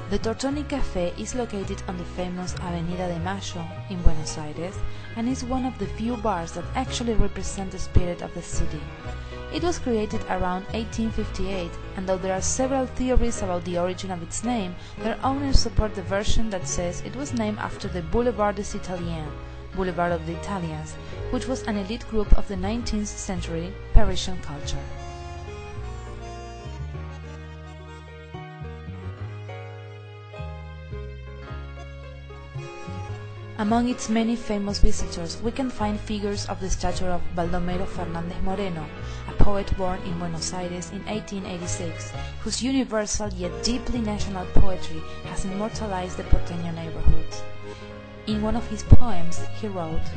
The Tortoni Cafe is located on the famous Avenida de Mayo in Buenos Aires and is one of the few bars that actually represent the spirit of the city. It was created around 1858, and though there are several theories about the origin of its name, their owners support the version that says it was named after the Boulevard des Italiens, Boulevard of the Italians, which was an elite group of the 19th century Parisian culture. Among its many famous visitors, we can find figures of the stature of Baldomero Fernández Moreno, a poet born in Buenos Aires in 1886, whose universal yet deeply national poetry has immortalized the porteño neighborhoods. In one of his poems, he wrote: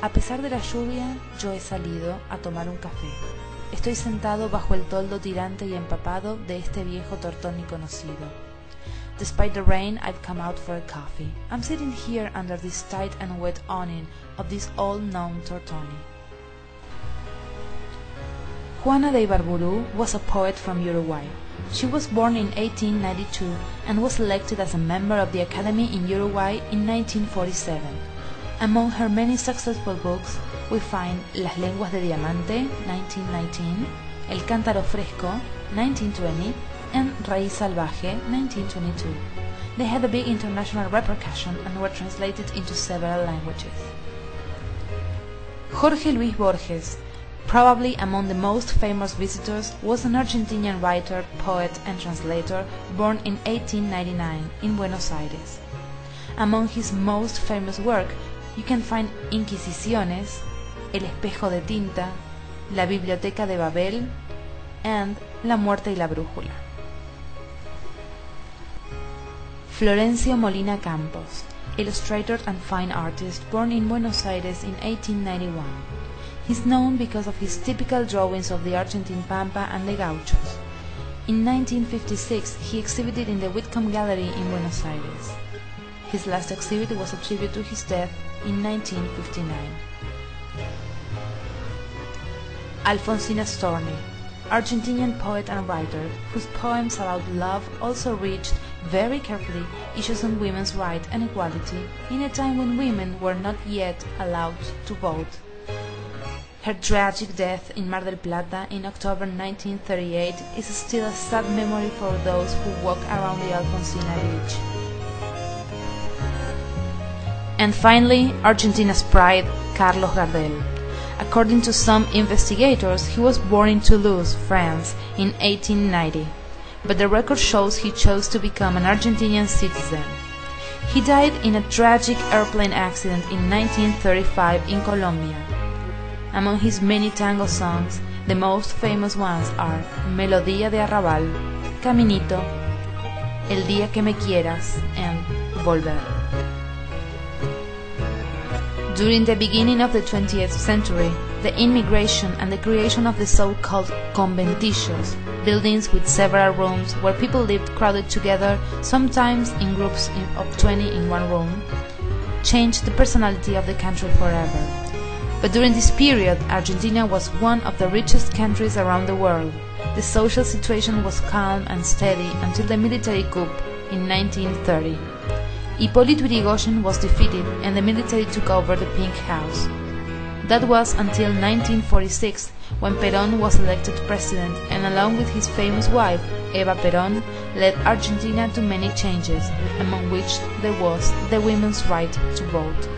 "A pesar de la lluvia, yo he salido a tomar un café. Estoy sentado bajo el toldo tirante y empapado de este viejo Tortoni conocido. Despite the rain, I've come out for a coffee. I'm sitting here under this tight and wet awning of this all-known Tortoni." Juana de Ibarburu was a poet from Uruguay. She was born in 1892 and was elected as a member of the Academy in Uruguay in 1947. Among her many successful books, we find Las lenguas de diamante, 1919, El cántaro fresco, 1920, and Raíz salvaje, 1922. They had a big international repercussion and were translated into several languages. Jorge Luis Borges, probably among the most famous visitors, was an Argentinian writer, poet, and translator born in 1899 in Buenos Aires. Among his most famous work, you can find Inquisiciones, El espejo de tinta, La biblioteca de Babel, and La muerte y la brújula. Florencio Molina Campos, illustrator and fine artist born in Buenos Aires in 1891. He is known because of his typical drawings of the Argentine Pampa and the Gauchos. In 1956, he exhibited in the Whitcomb Gallery in Buenos Aires. His last exhibit was a tribute to his death in 1959. Alfonsina Storni, Argentinian poet and writer, whose poems about love also reached, very carefully, issues on women's rights and equality in a time when women were not yet allowed to vote. Her tragic death in Mar del Plata in October 1938 is still a sad memory for those who walk around the Alfonsina beach. And finally, Argentina's pride, Carlos Gardel. According to some investigators, he was born in Toulouse, France, in 1890, but the record shows he chose to become an Argentinian citizen. He died in a tragic airplane accident in 1935 in Colombia. Among his many tango songs, the most famous ones are Melodía de Arrabal, Caminito, El día que me quieras, and Volver. During the beginning of the 20th century, the immigration and the creation of the so-called conventillos, buildings with several rooms where people lived crowded together, sometimes in groups of 20 in one room, changed the personality of the country forever. But during this period, Argentina was one of the richest countries around the world. The social situation was calm and steady until the military coup in 1930. Hipólito Yrigoyen was defeated and the military took over the Pink House. That was until 1946, when Perón was elected president and along with his famous wife, Eva Perón, led Argentina to many changes, among which there was the women's right to vote.